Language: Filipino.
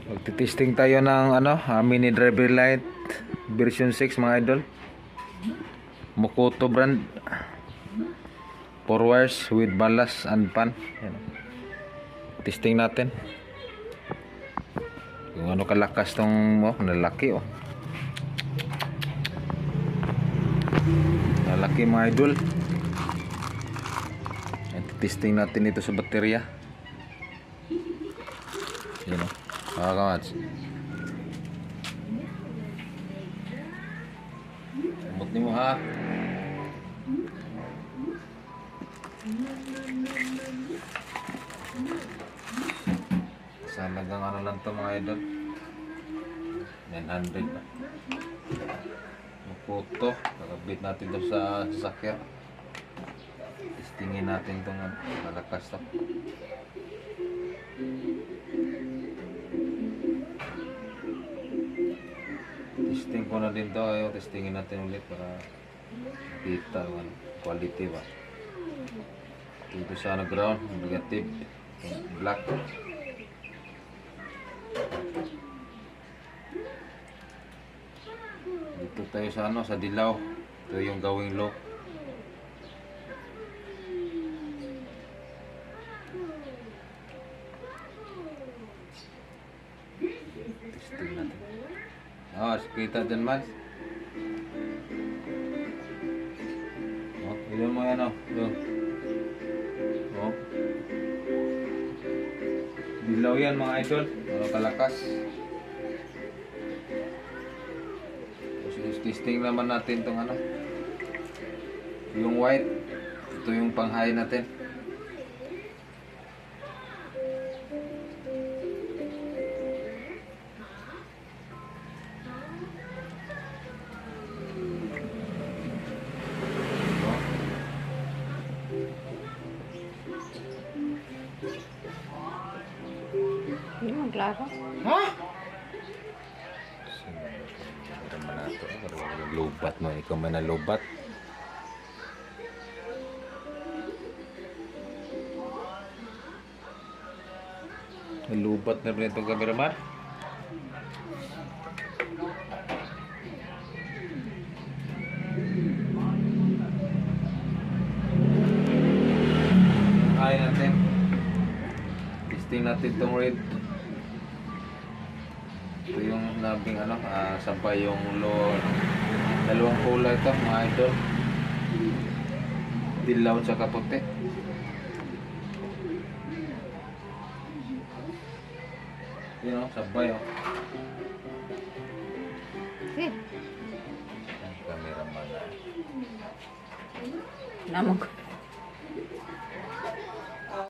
Magti-testing tayo ng mini driver light version 6 mga idol. Mokoto brand. 4 wires with ballast and pan. Yan. Testing natin. Kung ano kalakas tong nalaki Nalaki mga idol. Testing natin ito sa baterya. Yan o. Kamats. Samot ni mo ha. Salagang lang to mga idol. 900 pa. Mokoto. Kakabit natin to sa sasakyan. Testingin natin itong malakas to. Testing ko na din to. Ayaw, testingin natin ulit para makita yung quality ba. Dito sa ground, negative, black. Dito tayo sa sa dilaw. Ito yung gawing low. Testing natin. Kita dyan man. Ilan mo yan dilaw yan mga idol. Kalakas. Testing naman natin itong yung white. Ito yung pang-high natin. Hindi mo klaro. Ha? Lobat mo, ikaw man na lobat. Lubat na rin itong cameraman. Ay natin. Testing natin itong red. Ito yung nabing sabay yung dalawang kulay ito mga idol. Dilaw at saka puti. Yun sabay Okay. Ang cameraman Namog.